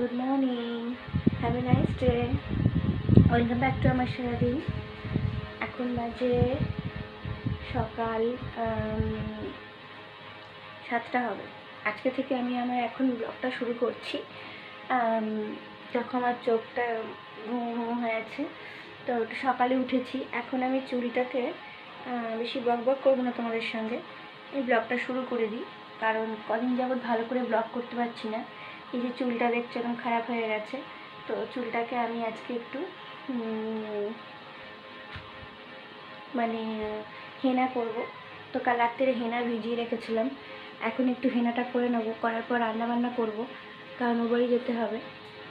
Good morning, have a nice day, welcome back to আমার সারাদিন। এখন বাজে সকাল 7টা হবে। আজকে থেকে আমি আমার এখন ব্লগটা শুরু করছি। যখন আমার চোখটা ঘুম হয়ে আছে, তো সকালে উঠেছি। এখন আমি চুলটাকে বেশি বক বক করবো না তোমাদের সঙ্গে, এই ব্লগটা শুরু করে দিই। কারণ কদিন যাবৎ ভালো করে ব্লগ করতে পারছি না। এই যে চুলটা দেখছো এরকম খারাপ হয়ে গেছে, তো চুলটাকে আমি আজকে একটু মানে হেনা করব। তো কাল রাত্রে হেনা ভিজিয়ে রেখেছিলাম, এখন একটু হেনাটা করে নেবো। করার পর রান্নাবান্না করব, কারণ ও বাড়ি যেতে হবে।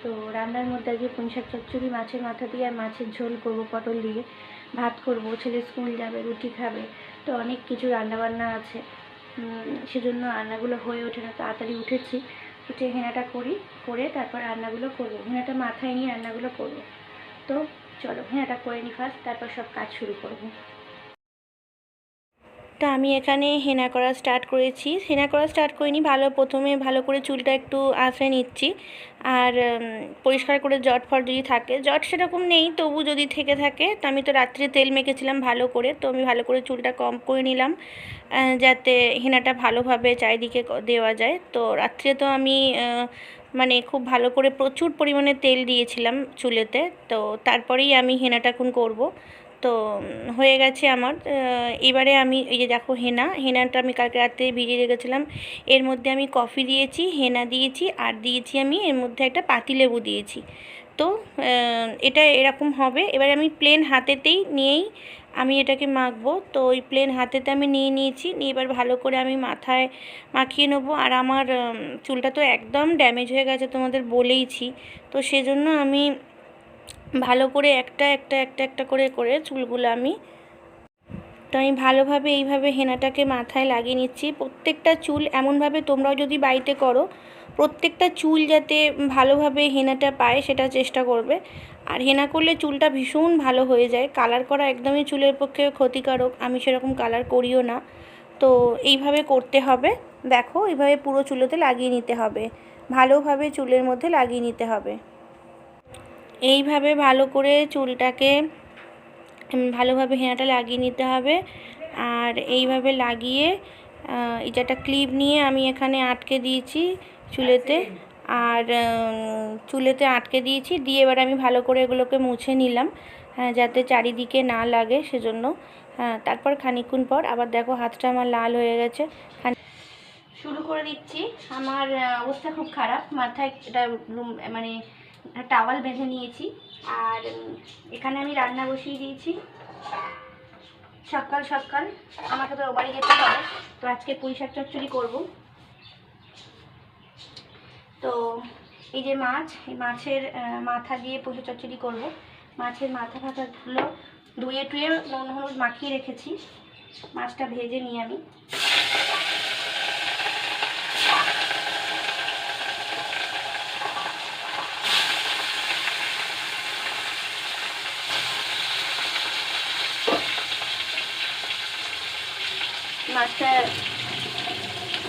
তো রান্নার মধ্যে আজকে পুঁইশাক চচ্চড়ি, মাছের মাথা দিয়ে আর মাছের ঝোল করব, পটল দিয়ে ভাত করব। ছেলে স্কুল যাবে, রুটি খাবে, তো অনেক কিছু রান্নাবান্না আছে। সেজন্য রান্নাগুলো হয়ে ওঠে না। তাড়াতাড়ি উঠেছি, উঠে হেনাটা করে তারপর রান্নাগুলো করব। হেনাটা মাথায় নিয়ে রান্নাগুলো করব। তো চলো হেনাটা করে নিই ফার্স্ট, তারপর সব কাজ শুরু করব। তো আমি এখানে হেনা করা স্টার্ট করেছি। হেনা করা স্টার্ট করিনি, প্রথমে ভালো করে চুলটা একটু আঁচড়ে নিচ্ছি। আর পরিষ্কার করে জট ফট যদি থাকে, জট সেরকম নেই, তবু যদি থেকে থাকে, তো আমি তো রাত্রে তেল মেখেছিলাম ভালো করে, তো আমি ভালো করে চুলটা কম করে নিলাম, যাতে হেনাটা ভালোভাবে চারিদিকে দেওয়া যায়। তো রাত্রে তো আমি মানে খুব ভালো করে প্রচুর পরিমাণে তেল দিয়েছিলাম চুলেতে। তো তারপরেই আমি হেনাটা এখন করব। তো হয়ে গেছে আমার। এবারে আমি এই যে দেখো হেনাটা আমি কালকে রাত্রে ভিজিয়ে রেখেছিলাম। এর মধ্যে আমি কফি দিয়েছি, হেনা দিয়েছি, আর দিয়েছি আমি এর মধ্যে একটা পাতিলেবু দিয়েছি। তো এটা এরকম হবে। এবারে আমি প্লেন হাতেতেই নিয়েই আমি এটাকে মাখবো। তো ওই প্লেন হাতেতে আমি নিয়েছি, এবার ভালো করে আমি মাথায় মাখিয়ে নেবো। আর আমার চুলটা তো একদম ড্যামেজ হয়ে গেছে, তোমাদের বলেইছি। তো সেজন্য আমি ভালো করে একটা করে চুলগুলো তো আমি ভালোভাবে এইভাবে হেনাটাকে মাথায় লাগিয়ে নিচ্ছি। প্রত্যেকটা চুল এমনভাবে তোমরাও যদি বাড়িতে করো, প্রত্যেকটা চুল যাতে ভালোভাবে হেনাটা পায় সেটা চেষ্টা করবে। আর হেনা করলে চুলটা ভীষণ ভালো হয়ে যায়। কালার করা একদমই চুলের পক্ষে ক্ষতিকারক, আমি সেরকম কালার করিও না। তো এইভাবে করতে হবে। দেখো এইভাবে পুরো চুলোতে লাগিয়ে নিতে হবে, ভালোভাবে চুলের মধ্যে লাগিয়ে নিতে হবে। এইভাবে ভালো করে চুলটাকে ভালোভাবে হেনাটা লাগিয়ে নিতে হবে। আর এইভাবে লাগিয়ে এই যে একটা ক্লিপ নিয়ে আমি এখানে আটকে দিয়েছি চুলেতে। আর চুলেতে আটকে দিয়েছি, দিয়ে এবার আমি ভালো করে এগুলোকে মুছে নিলাম, যাতে চারিদিকে না লাগে সেজন্য। তারপর খানিকক্ষণ পর আবার দেখো হাতটা আমার লাল হয়ে গেছে। শুরু করে দিচ্ছি। আমার অবস্থা খুব খারাপ, মাথায় এটা মানে টাওয়াল বেঁধে নিয়েছি। আর এখানে আমি রান্না বসিয়ে দিয়েছি। সকাল সকাল আমাকে তো বাড়ি যেতে হবে, তো আজকে পুঁইশাক চচ্চড়ি করব। তো এই যে মাছ, এই মাছের মাথা দিয়ে পুঁইশাক চচ্চড়ি করব। মাছের মাথা ফাথাগুলো ধুয়ে টুয়ে নুন হলুদ মাখিয়ে রেখেছি। মাছটা ভেজে নিই আমি।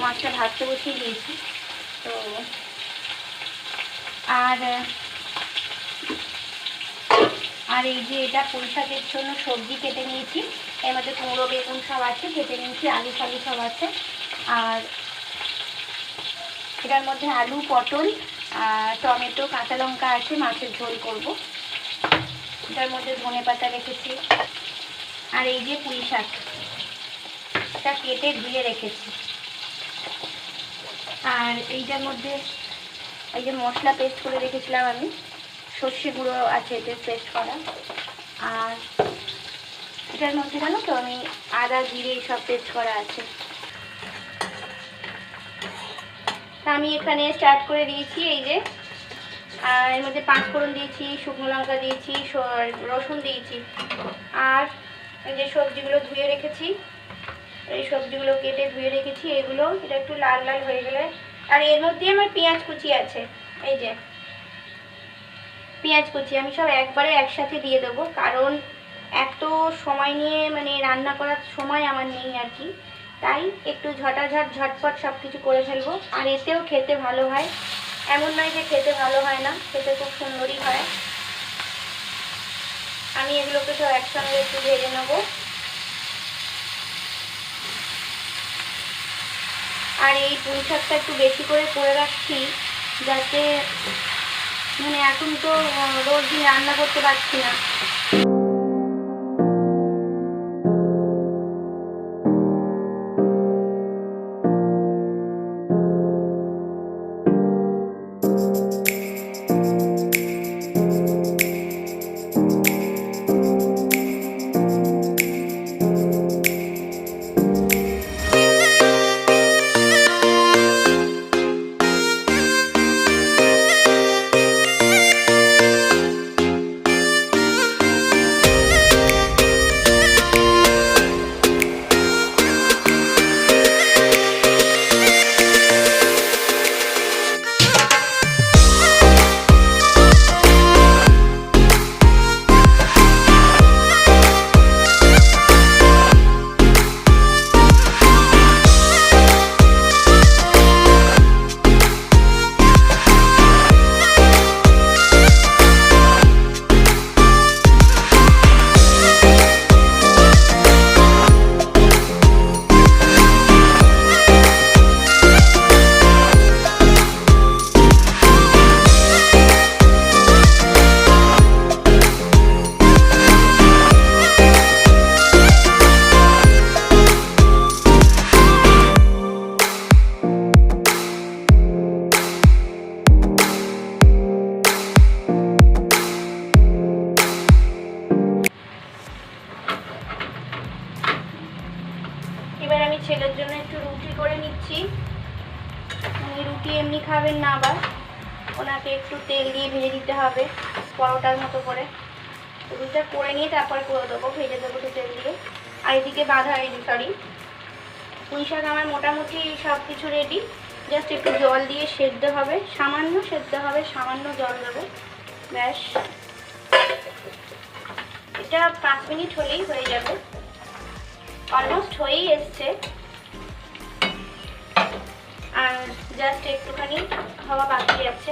মাছটা ভাজতে বসিয়ে দিয়েছি। তো আর এই যে এটা পুঁইশাকের জন্য সবজি কেটে নিয়েছি। এর মধ্যে কুমড়ো বেগুন সব আছে, কেটে নিয়েছি, আলু ফালু সব আছে। আর এটার মধ্যে আলু, পটল, টমেটো, কাঁচা লঙ্কা আছে, মাছের ঝোল করব। এটার মধ্যে ধনেপাতা রেখেছি। আর এই যে পুঁইশাক, এটা কেটে ধুয়ে রেখেছি। আর এইটার মধ্যে এই যে মশলা পেস্ট করে রেখেছিলাম আমি, সর্ষে গুঁড়ো আছে এতে পেস্ট করা। আর এটার মধ্যে জানো তো আমি আদা জিরে সব পেস্ট করা আছে। তা আমি এখানে স্টার্ট করে দিয়েছি। এই যে এর মধ্যে 5 ফোড়ন দিয়েছি, শুকনো লঙ্কা দিয়েছি, রসুন দিয়েছি। আর এই যে সবজিগুলো ধুয়ে রেখেছি, এই সবজিগুলো কেটে ধুয়ে রেখেছি, এগুলো এটা একটু লাল লাল হয়ে গেলে। আর এর মধ্যে আমার পেঁয়াজ কুচি আছে, এই যে পেঁয়াজ কুচি আমি সব একবারে একসাথে দিয়ে দেবো। কারণ এত সময় নিয়ে মানে রান্না করার সময় আমার নেই আর কি, তাই একটু ঝটাঝট ঝটপট সব কিছু করে ফেলবো। আর এতেও খেতে ভালো হয়। এমন নয় যে খেতে ভালো হয় না, খেতে খুব সুন্দরই হয়। আমি এগুলোকে সব একসঙ্গে একটু ভেজে নেব। আর এই পুঁই শাকটা একটু বেশি করে রাখছি, যাতে মানে এখন তো রোজ দিন রান্না করতে পারছি না। এবার আমি ছেলের জন্য একটু রুটি করে নিচ্ছি। রুটি এমনি খাবেন না, আবার ওনাকে একটু তেল দিয়ে ভেজে দিতে হবে পরোটার মতো করে। রুটিটা করে নিয়ে তারপরে করে দেবো, ভেজে দেবো একটু তেল দিয়ে। আর এদিকে পুঁই শাক আমার মোটামুটি সব কিছু রেডি, জাস্ট একটু জল দিয়ে সেদ্ধ হবে, সামান্য সেদ্ধ হবে, সামান্য জল দেবো, ব্যাস। এটা 5 মিনিট হলেই হয়ে যাবে, অলমোস্ট হয়েই এসছে। আর জাস্ট একটুখানি হওয়া বাকি আছে।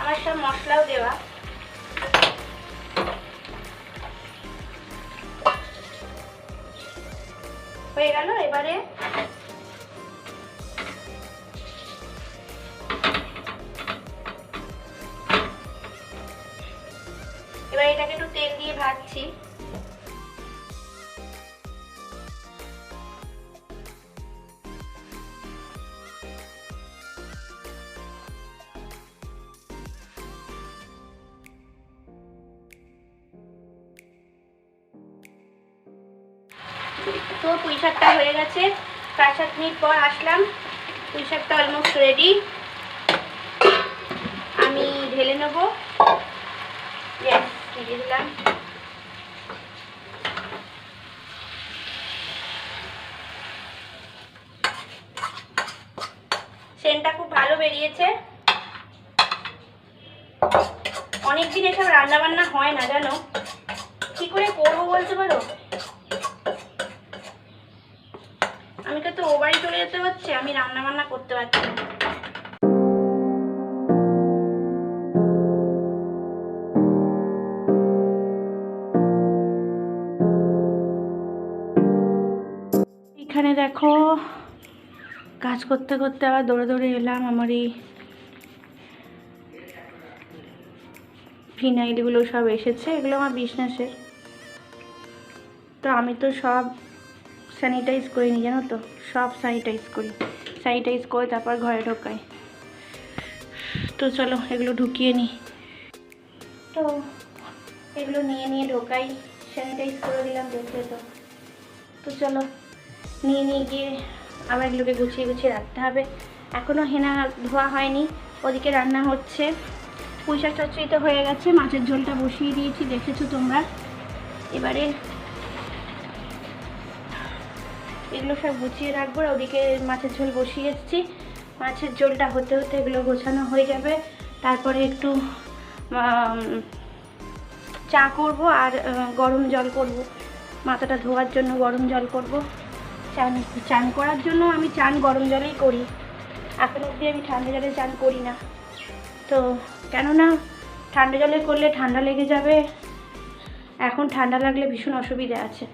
আমার সব মশলাও দেওয়া। হয়ে গেল। এবারে এটাকে একটু তেল দিয়ে ভাজছি। তো পুঁই শাকটা হয়ে গেছে, 5-7 মিনিট পর আসলাম। পুঁই শাকটা অলমোস্ট রেডি, আমি ঢেলে নেব। ঢেলে দিলাম। সেন্টটা খুব ভালো বেরিয়েছে। অনেকদিন এসব রান্না বান্না হয় না, জানো কি করে করবো বলতে পারো? আমি তো ও বাড়ি চলে যেতে হচ্ছে, আমি রান্না বান্না করতে পারছি না। এখানে দেখো কাজ করতে করতে আবার দৌড়ে দৌড়ে এলাম। আমার এই ফিনাইলগুলো সব এসেছে, এগুলো আমার বিজনেসের। তো আমি তো সব স্যানিটাইজ করে নিই, জানো তো, সব স্যানিটাইজ করে তারপর ঘরে ঢোকাই। তো চলো এগুলো ঢুকিয়ে নিই। তো এগুলো নিয়ে ঢোকাই, স্যানিটাইজ করে দিলাম, দেখবে তো। তো চলো নিয়ে গিয়ে আবার এগুলোকে গুছিয়ে রাখতে হবে। এখনও হেনা ধোয়া হয়নি, ওদিকে রান্না হচ্ছে। পুঁই শাক চচ্চড়ি তো হয়ে গেছে, মাছের ঝোলটা বসিয়ে দিয়েছি, দেখেছো তোমরা। এবারে এগুলো সব গুছিয়ে রাখবো। ওদিকে মাছের ঝোল বসিয়ে এসেছি, মাছের ঝোলটা হতে এগুলো গোছানো হয়ে যাবে। তারপরে একটু চা করব আর গরম জল করব, মাথাটা ধোয়ার জন্য গরম জল করব। চান করার জন্য আমি চান গরম জলেই করি, এখন অবধি আমি ঠান্ডা জলে চান করি না। তো কেননা ঠান্ডা জলে করলে ঠান্ডা লেগে যাবে, এখন ঠান্ডা লাগলে ভীষণ অসুবিধা আছে।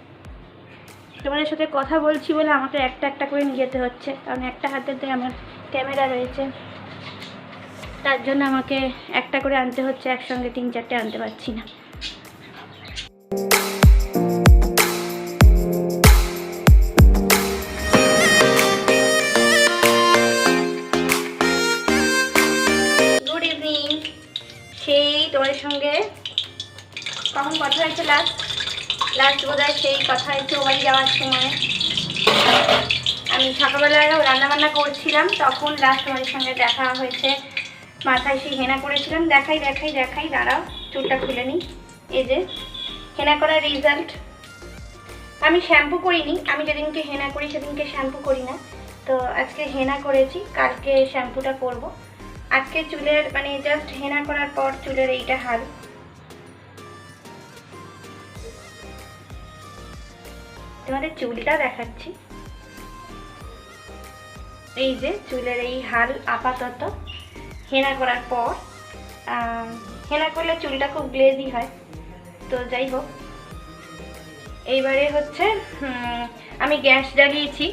তোমাদের সাথে কথা বলছি বলে আমাকে একটা একটা করে নিয়ে যেতে হচ্ছে, কারণ একটা হাতেতে আমার ক্যামেরা রয়েছে, তার জন্য আমাকে একটা করে আনতে হচ্ছে, একসঙ্গে 3-4টে আনতে পারছি না। Good evening. সেই তোমাদের সঙ্গে কখন কথা হয়েছে লাস্ট বোধহয় সেই কথা হয়েছে ও বাড়ি যাওয়ার সময়। আমি সকালবেলায় রান্নাবান্না করছিলাম, তখন লাস্ট তোমাদের সঙ্গে দেখা হয়েছে। মাথায় সেই হেনা করেছিলাম, দেখাই দাঁড়াও, চুলটা খুলে নিই। এই যে হেনা করার রেজাল্ট। আমি শ্যাম্পু করিনি, আমি যেদিনকে হেনা করি সেদিনকে শ্যাম্পু করি না। তো আজকে হেনা করেছি, কালকে শ্যাম্পুটা করব। আজকে চুলের মানে জাস্ট হেনা করার পর চুলের এইটা হাল। তোমাদের চুলটা দেখাচ্ছি, এই যে চুলের এই হাল আপাতত হেনা করার পর। হেনা করলে চুলটা খুব গ্লেজি হয়। তো যাই হোক, এইবারে হচ্ছে আমি গ্যাস জ্বালিয়েছি।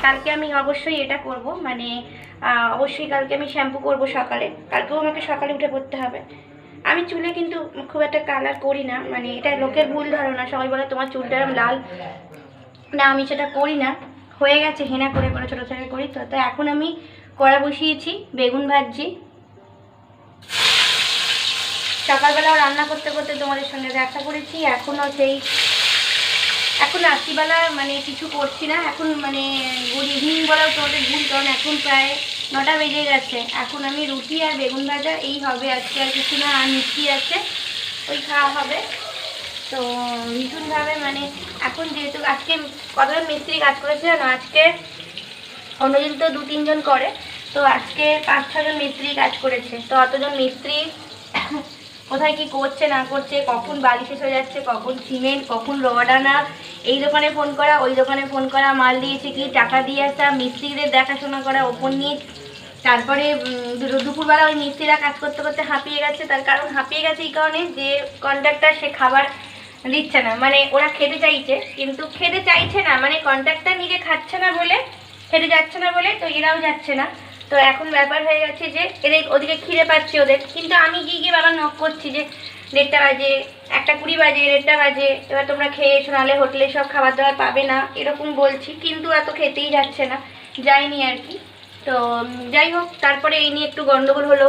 কালকে আমি অবশ্যই এটা করব, মানে অবশ্যই কালকে আমি শ্যাম্পু করব সকালে। কালকেও আমাকে সকালে উঠে পড়তে হবে। আমি চুলে কিন্তু খুব একটা কালার করি না, মানে এটা লোকের ভুল ধারণা। সবাই বলে তোমার চুলটা এরকম লাল, না আমি সেটা করি না, হয়ে গেছে হেনা করে করে ছোটো থেকে করি। তো তো এখন আমি কড়া বসিয়েছি, বেগুন ভাজছি। সকালবেলাও রান্না করতে করতে তোমাদের সঙ্গে দেখা করেছি। এখন রাত্রিবেলা মানে কিছু করছি না, এখন মানে গুড ইভিনিং বলাও তোমাদের ভুল, কারণ এখন প্রায় 9টা বেজে গেছে। এখন আমি রুটি আর বেগুন ভাজা এই হবে আজকে, আর কিছু না। আর মিষ্টি আছে, ওই খাওয়া হবে। তো ভীষণভাবে মানে এখন যেহেতু আজকে কতজন মিস্ত্রি কাজ করেছে না, আজকে অন্যদিন তো 2-3 জন করে, তো আজকে 5-6 জন মিস্ত্রি কাজ করেছে। তো অতজন মিস্ত্রি কোথায় কি করছে না করছে, কখন বালি শেষ হয়ে যাচ্ছে, কখন সিমেন্ট, কখন রড আনা, এই দোকানে ফোন করা, ওই দোকানে ফোন করা, মাল দিয়েছে কি, টাকা দিয়ে আসা, মিস্ত্রিদের দেখাশোনা করা, ওপর নিয়ে। তারপরে দুপুরবেলা ওই মিস্ত্রিরা কাজ করতে করতে হাঁপিয়ে গেছে। তার কারণ হাঁপিয়ে গেছে এই কারণে যে কন্ট্রাক্টর সে খাবার দিচ্ছে না, মানে ওরা খেতে চাইছে কিন্তু খেতে চাইছে না, মানে কন্ট্রাক্টর নিজে খাচ্ছে না বলে, খেতে যাচ্ছে না বলে, তো এরাও যাচ্ছে না। তো এখন ব্যাপার হয়ে গেছে যে এদের ওদিকে খিদে পাচ্ছে ওদের, কিন্তু আমি গিয়ে বাবার নক করছি যে 1:30 বাজে, 1:20 বাজে, 1:30 বাজে, এবার তোমরা খেয়ে এসো, নাহলে হোটেলে সব খাবার দাবার পাবে না, এরকম বলছি। কিন্তু এত খেতেই যাচ্ছে না, যায়নি আর কি। তো যাই হোক, তারপরে এই নিয়ে একটু গন্ডগোল হলো।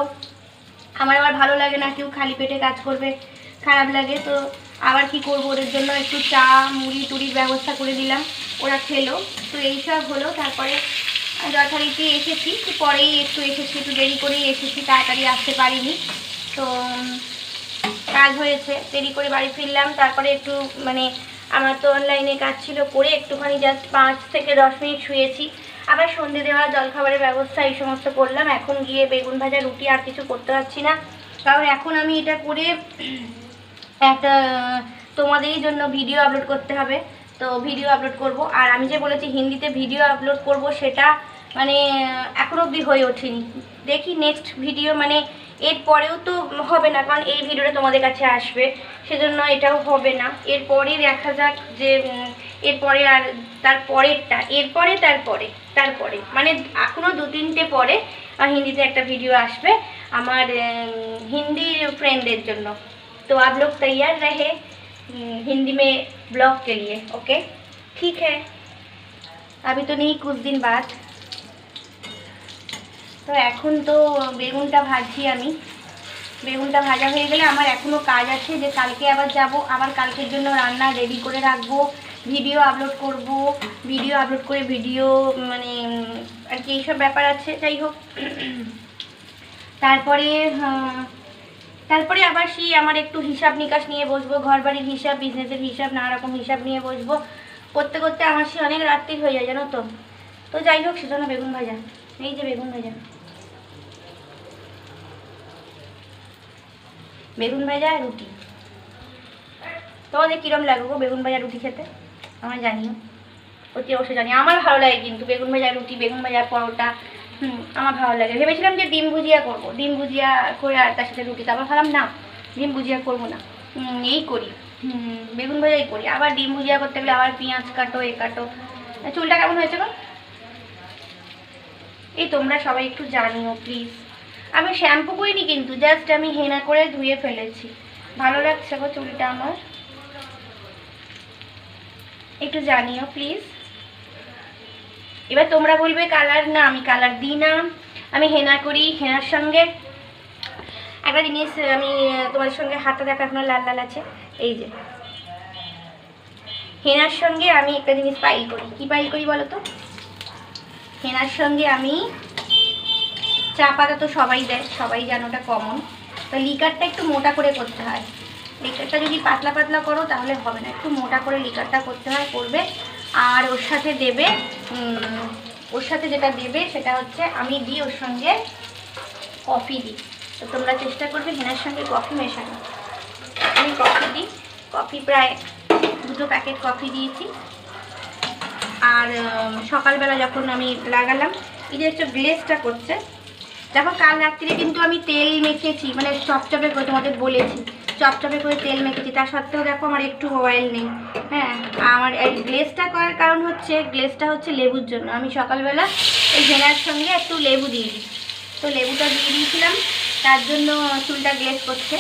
আমার আবার ভালো লাগে না কেউ খালি পেটে কাজ করবে, খারাপ লাগে। তো আবার কি করবো, ওদের জন্য একটু চা মুড়ি টুড়ির ব্যবস্থা করে দিলাম, ওরা খেলো। তো এইসব হলো। তারপরে যথারীতি এসেছি, তো পরেই একটু দেরি করেই এসেছি, তাড়াতাড়ি আসতে পারিনি। তো কাজ হয়েছে, দেরি করে বাড়ি ফিরলাম। তারপরে একটু মানে আমার তো অনলাইনে কাজ ছিল, করে একটুখানি জাস্ট 5 থেকে 10 মিনিট শুয়েছি। আবার সন্ধে দেওয়া, জলখাবারের ব্যবস্থা, এই সমস্ত করলাম। এখন গিয়ে বেগুন ভাজা রুটি, আর কিছু করতে পারছি না, কারণ এখন আমি এটা করে একটা তোমাদেরই জন্য ভিডিও আপলোড করতে হবে। তো ভিডিও আপলোড করব। আর আমি যে বলেছি হিন্দিতে ভিডিও আপলোড করব, সেটা মানে এখনো অবধি হয়ে ওঠেনি। দেখি নেক্সট ভিডিও, মানে এর পরেও তো হবে না, কারণ এই ভিডিওটা তোমাদের কাছে আসবে, সেজন্য এটাও হবে না। এরপরে দেখা যাক যে এরপরে আর তারপরেরটা, এরপরে তারপরে মানে এখনও 2-3টে পরে হিন্দিতে একটা ভিডিও আসবে আমার हिंदी फ्रेंडদের জন্য। तो आप लोग तैयार रहे हिंदी में ब्लॉग के लिए, ओके ठीक है। अभी तो नहीं, कुछ दिन बाद। তো এখন তো বেগুনটা ভাজছি আমি। বেগুনটা ভাজা হয়ে গেলে আমার এখনও কাজ আছে, যে কালকে আবার যাব, আবার কালকের জন্য রান্না রেডি করে রাখবো, ভিডিও আপলোড করব, ভিডিও আপলোড করে ভিডিও মানে আর কি এইসব ব্যাপার আছে। যাই হোক, তারপরে আবার সেই আমার একটু হিসাব নিকাশ নিয়ে বসবো, ঘর বাড়ির হিসাব, বিজনেসের হিসাব, নানা রকম হিসাব নিয়ে বসবো। করতে করতে আমার সে অনেক রাত্রি হয়ে যায় জানো তো। তো যাই হোক, সেজন্য বেগুন ভাজা, এই যে বেগুন ভাজা রুটি। তোমাদের কীরকম লাগবে গো বেগুন ভাজা রুটি খেতে আমার জানিও, অতি অবশ্যই জানি। আমার ভালো লাগে কিন্তু বেগুন ভাজা রুটি, বেগুন ভাজা পরোটা, আমার ভালো লাগে। ভেবেছিলাম যে ডিম ভুজিয়া করবো, ডিম ভুজিয়া করে আর তার সাথে রুটি, তারপর ভাবলাম না ডিম ভুজিয়া করবো না, এই করি বেগুন ভাজাই করি। আবার ডিম ভুজিয়া করতে গেলে আবার পেঁয়াজ কাটো, এ কাটো। চুলটা কেমন হয়েছে গো? এই তোমরা সবাই একটু জানিও প্লিজ। আমি শ্যাম্পু করিনি কিন্তু, জাস্ট আমি হেনা করে ধুয়ে ফেলেছি। ভালো লাগছে গো চুলটা আমার, একটু জানিও প্লিজ। এবার তোমরা বলবে কালার, না আমি কালার দিই না, আমি হেনা করি। হেনার সঙ্গে একটা জিনিস আমি তোমাদের সঙ্গে হাতটা দেখা এখনো লাল লাল আছে, এই যে হেনার সঙ্গে আমি একটা জিনিস পাইল করি। কি পাইল করি বলো তো? হেনার সঙ্গে আমি চা পাতা তো সবাই দেয়, সবাই জানো, ওটা কমন। তো লিকারটা একটু মোটা করে করতে হয়। লিকারটা যদি পাতলা পাতলা করো তাহলে হবে না, একটু মোটা করে লিকারটা করতে হয়, করবে। আর ওর সাথে দেবে, ওর সাথে যেটা দেবে সেটা হচ্ছে আমি দিই ওর সঙ্গে কফি দিই। তো তোমরা চেষ্টা করবে হেনার সঙ্গে কফি মেশানো। আমি কফি দিই, কফি প্রায় 2 প্যাকেট কফি দিয়েছি। আর সকালবেলা যখন আমি লাগালাম, এই যে একটু গ্লেজটা করছে। দেখো কাল রাত্রিরে কিন্তু আমি তেল মেখেছি, মানে চপচপে করে, তোমাদের বলেছি চপচপে করে তেল মেখেছি, তা সত্ত্বেও দেখো আমার একটু অয়েল নেই। হ্যাঁ, আমার এই গ্লেজটা করার কারণ হচ্ছে, গ্লেজটা হচ্ছে লেবুর জন্য। আমি সকালবেলা এই হেনার সঙ্গে একটু লেবু দিয়ে দিই, তো লেবুটা দিয়ে দিয়েছিলাম, তার জন্য চুলটা গ্লেজ করছে।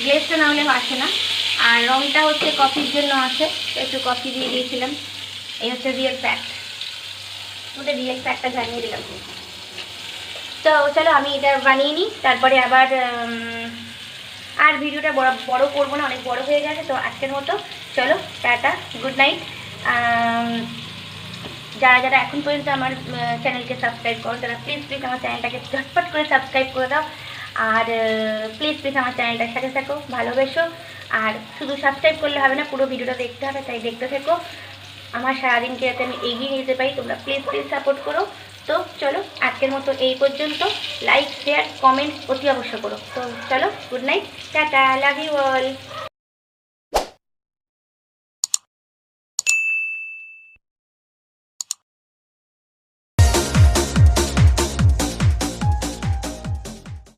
গ্লেজটা না হলে আসে না। আর রঙটা হচ্ছে কফির জন্য আসে, একটু কফি দিয়ে দিয়েছিলাম। এই হচ্ছে রিয়েল ফ্যাক্ট, ওদের রিয়েল ফ্যাক্টটা জানিয়ে দিলাম। তো চলো আমি এটা বানিয়ে নিই, তারপরে আবার আর ভিডিওটা বড় করবো না, অনেক বড় হয়ে গেছে। তো আজকের মতো চলো টাটা, গুড নাইট। যারা যারা এখন পর্যন্ত আমার চ্যানেলকে সাবস্ক্রাইব করো, তারা প্লিজ প্লিজ আমার চ্যানেলটাকে ঝটপট করে সাবস্ক্রাইব করে দাও। আর প্লিজ প্লিজ আমার চ্যানেলটার সাথে থাকো, ভালোবেসো। আর শুধু সাবস্ক্রাইব করলে হবে না, পুরো ভিডিওটা দেখতে হবে, তাই দেখতে থেকো। আমার সারাদিনকে যাতে আমি এগিয়ে নিয়ে যেতে পারি, তোমরা প্লিজ প্লিজ সাপোর্ট করো। তো চলো আজকের মতো এই পর্যন্ত। লাইক শেয়ার কমেন্ট অতি অবশ্য করো। তো চলো, good night, tata, love you all.